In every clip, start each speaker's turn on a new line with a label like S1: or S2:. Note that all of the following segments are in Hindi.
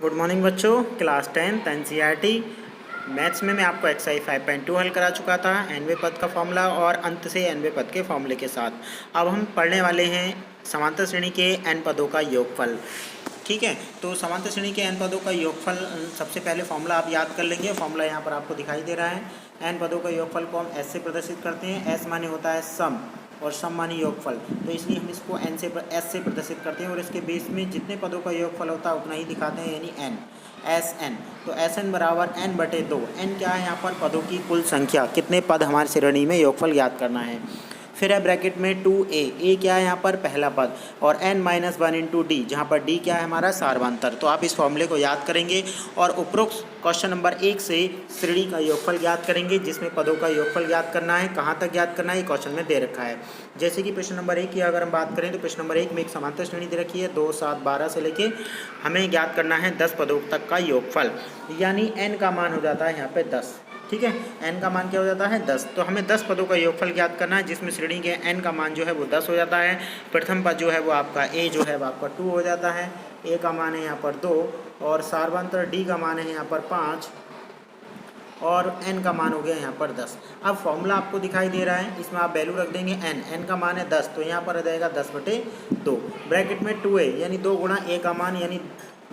S1: गुड मॉर्निंग बच्चों, क्लास 10th एनसीईआरटी मैथ्स में मैं आपको एक्सरसाइज 5.2 हल करा चुका था nवें पद का फॉर्मूला और अंत से nवें पद के फॉर्मूले के साथ। अब हम पढ़ने वाले हैं समांतर श्रेणी के n पदों का योगफल। ठीक है, तो समांतर श्रेणी के n पदों का योगफल सबसे पहले फॉर्मूला आप याद कर लेंगे। फॉर्मूला यहाँ पर आपको दिखाई दे रहा है। n पदों का योगफल को हम s से प्रदर्शित करते हैं। s माने होता है सम और सम माने योगफल, तो इसलिए हम इसको s से प्रदर्शित करते हैं और इसके बेस में जितने पदों का योगफल होता है उतना ही दिखाते हैं, यानी n Sn। तो Sn बराबर n/2। n क्या है यहाँ पर? पदों की कुल संख्या। कितने पद हमारी श्रेणी में, योगफल याद करना है। फिर है ब्रैकेट में 2a। a क्या है यहाँ पर? पहला पद। और n-1 इंटू डी, जहाँ पर d क्या है हमारा? सार्वंतर। तो आप इस फॉर्मूले को याद करेंगे और उपरोक्त क्वेश्चन नंबर 1 से श्रेणी का योगफल याद करेंगे, जिसमें पदों का योगफल याद करना है। कहाँ तक याद करना है, ये क्वेश्चन में दे रखा है। जैसे कि प्रश्न नंबर 1 की अगर हम बात करें तो प्रश्न नंबर 1 में एक समांतर श्रेणी दे रखी है 2, 7, 12 से लेके हमें याद करना है 10 पदों तक का योगफल, यानी n का मान हो जाता है यहाँ पे 10। ठीक है, n का मान क्या हो जाता है? 10। तो हमें 10 पदों का योगफल याद करना है, जिसमें श्रेणी के n का मान जो है वो 10 हो जाता है। प्रथम पद जो है वो आपका a जो है वो आपका 2 हो जाता है। a का मान है यहाँ पर 2 और सार्वंतर d का मान है यहाँ पर 5 और n का मान हो गया यहाँ पर 10। अब फॉर्मूला आपको दिखाई दे रहा है, इसमें आप वैल्यू रख देंगे n का मान है 10, तो यहाँ पर आ जाएगा 10/2। ब्रैकेट में 2a यानी 2 गुणा a का मान, यानी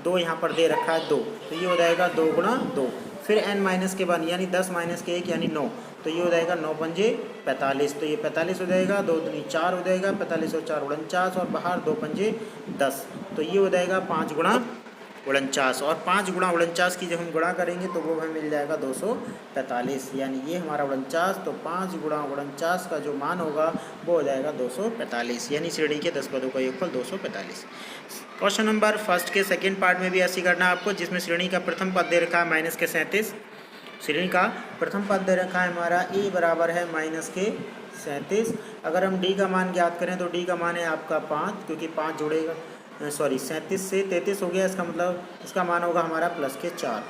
S1: 2 यहाँ पर दे रखा है 2, तो ये हो जाएगा 2 गुणा 2। फिर n-1 यानी 10 - 1 यानी 9, तो ये हो जाएगा 9×5 = 45, तो ये 45 हो जाएगा। 2 दूनी 4 हो जाएगा, 45 और 4 49 और बाहर 2×5 = 10, तो ये हो जाएगा 5 गुणा 49। और 5 गुणा 49 की जब हम गुणा करेंगे तो वो हमें मिल जाएगा 245, यानी ये हमारा 49। तो 5 गुणा 49 का जो मान होगा वो हो जाएगा 245, यानी श्रेणी के 10 पदों का योगफल 245। क्वेश्चन नंबर फर्स्ट के सेकंड पार्ट में भी ऐसे करना है आपको, जिसमें श्रेणी का प्रथम पद दे रखा है -37। श्रेणी का प्रथम पद दे रखा है हमारा a बराबर है -37। अगर हम d का मान ज्ञात करें तो d का मान है आपका 5, क्योंकि 5 जुड़ेगा 37 से 33 हो गया, इसका मतलब इसका मान होगा हमारा +4।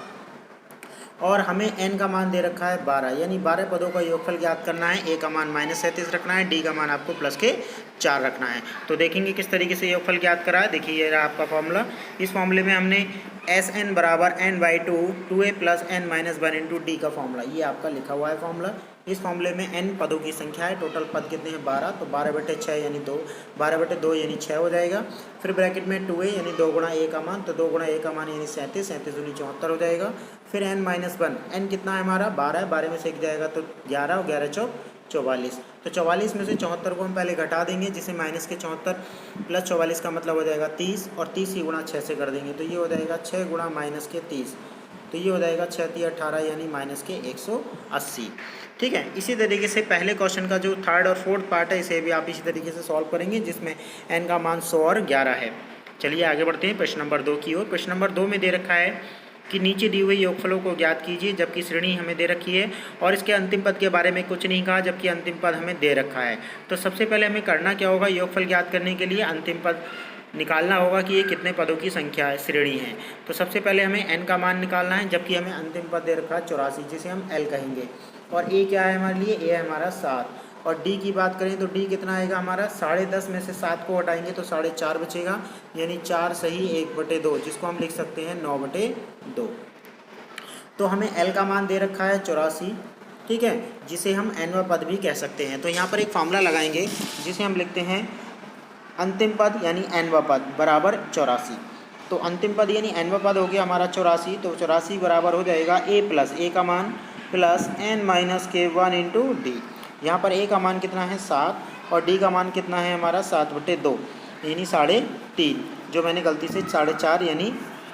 S1: और हमें n का मान दे रखा है 12, यानी 12 पदों का योगफल ज्ञात करना है। a का मान -37 रखना है, d का मान आपको +4 रखना है। तो देखेंगे किस तरीके से योगफल ज्ञात करा है। देखिए ये रहा आपका फॉर्मूला। इस फॉर्मूले में हमने Sn बराबर n/2 2a + n-1 into D का फॉर्मूला, ये आपका लिखा हुआ है फॉर्मूला। इस फॉर्मूले में n पदों की संख्या है, टोटल पद कितने हैं? 12, तो 12/6 यानी 2, 12/2 यानी 6 हो जाएगा। फिर ब्रैकेट में 2a यानी 2 गुणा a का मान, तो 2 गुणा a का मान यानी 37, 37 दूनी 74 हो जाएगा। फिर n-1, n कितना है हमारा? 12 है, 12 में से 1 जाएगा तो 11 और 11 चौक 44, तो 44 में से 74 को हम पहले घटा देंगे, जिसे -74 + 44 का मतलब हो जाएगा 30, और 30 ही गुणा 6 से कर देंगे, तो ये हो जाएगा 6 गुणा -30, तो ये हो जाएगा 6×3 = 18, यानी -180। ठीक है, इसी तरीके से पहले क्वेश्चन का जो थर्ड और फोर्थ पार्ट है इसे भी आप इसी तरीके से सॉल्व करेंगे, जिसमें n का मान 100 और 11 है। चलिए आगे बढ़ते हैं प्रश्न नंबर 2 की ओर। प्रश्न नंबर 2 में दे रखा है कि नीचे दी हुई योगफलों को ज्ञात कीजिए, जबकि श्रेणी हमें दे रखी है और इसके अंतिम पद के बारे में कुछ नहीं कहा, जबकि अंतिम पद हमें दे रखा है। तो सबसे पहले हमें करना क्या होगा? योगफल ज्ञात करने के लिए अंतिम पद निकालना होगा कि ये कितने पदों की संख्या है, श्रेणी है। तो सबसे पहले हमें n का मान निकालना है, जबकि हमें अंतिम पद दे रखा है 84, जिसे हम l कहेंगे। और a क्या है हमारे लिए? a है हमारा 7। और d की बात करें तो d कितना आएगा हमारा? 10.5 में से 7 को हटाएंगे तो 4.5 बचेगा, यानी 4 सही 1/2, जिसको हम लिख सकते हैं 9/2। तो हमें l का मान दे रखा है 84, ठीक है, जिसे हम nवां पद भी कह सकते हैं। तो यहाँ पर एक फार्मूला लगाएंगे, जिसे हम लिखते हैं अंतिम पद यानी nवां पद बराबर 84। तो अंतिम पद यानी nवां पद हो गया हमारा 84, तो 84 बराबर हो जाएगा a का मान प्लस n-1 इंटू डी। यहाँ पर a का मान कितना है? 7, और d का मान कितना है हमारा? 7/2, यानी 3.5, जो मैंने गलती से 4.5 यानी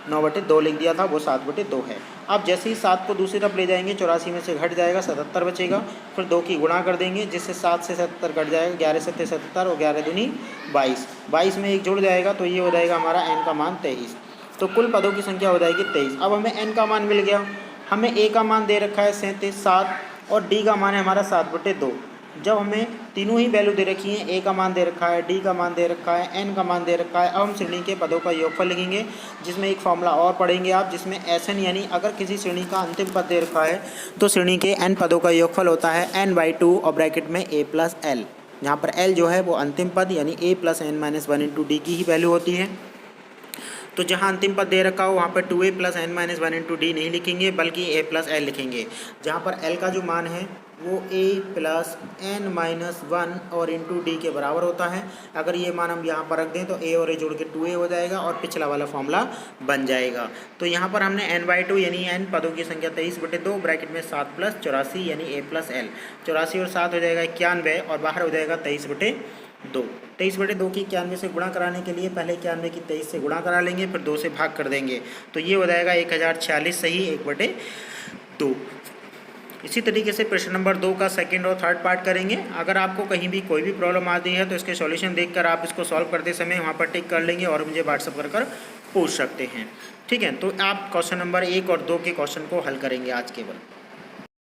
S1: 9/2 लिख दिया था, वो 7/2 है। अब जैसे ही 7 को दूसरी तरफ ले जाएंगे 84 में से घट जाएगा, 77 बचेगा। फिर 2 की गुणा कर देंगे, जिससे 7 से 77 घट जाएगा, 11×7 = 77 और 11 दूनी 22, 22 में 1 जुड़ जाएगा, तो ये हो जाएगा हमारा n का मान 23। तो कुल पदों की संख्या हो जाएगी 23। अब हमें n का मान मिल गया, हमें a का मान दे रखा है 37, 7 और d का मान है हमारा 7/2। जब हमें तीनों ही वैल्यू दे रखी हैं, a का मान दे रखा है, d का मान दे रखा है, n का मान दे रखा है, अब हम श्रेणी के पदों का योगफल लिखेंगे, जिसमें एक फॉर्मूला और पढ़ेंगे आप, जिसमें Sn यानी अगर किसी श्रेणी का अंतिम पद दे रखा है तो श्रेणी के n पदों का योगफल होता है n/2 और ब्रैकेट में a + l, जहाँ पर l जो है वो अंतिम पद यानी a + n-1 इंटू डी की ही वैल्यू होती है। तो जहाँ अंतिम पद दे रखा हो वहाँ पर 2a plus n minus one into D नहीं लिखेंगे बल्कि a प्लस एल लिखेंगे। जहाँ पर l का जो मान है वो a plus n minus one और इंटू डी के बराबर होता है। अगर ये मान हम यहाँ पर रख दें तो a और a जोड़ के 2a हो जाएगा और पिछला वाला फॉर्मूला बन जाएगा। तो यहाँ पर हमने n/2 यानी n पदों की संख्या 23/2 ब्रैकेट में 7 प्लस 84 यानी a प्लस एल। 84 और 7 हो जाएगा 91 और बाहर हो जाएगा 23/2। 23/2 की 91 से गुणा कराने के लिए पहले 91 की 23 से गुणा करा लेंगे, फिर 2 से भाग कर देंगे, तो ये हो जाएगा 1046 सही 1/2। इसी तरीके से प्रश्न नंबर 2 का सेकंड और थर्ड पार्ट करेंगे। अगर आपको कहीं भी कोई भी प्रॉब्लम आती है तो इसके सॉल्यूशन देखकर आप इसको सॉल्व करते समय वहाँ पर टिक कर लेंगे और मुझे व्हाट्सअप कर पूछ सकते हैं। ठीक है, तो आप क्वेश्चन नंबर 1 और 2 के क्वेश्चन को हल करेंगे आज केवल।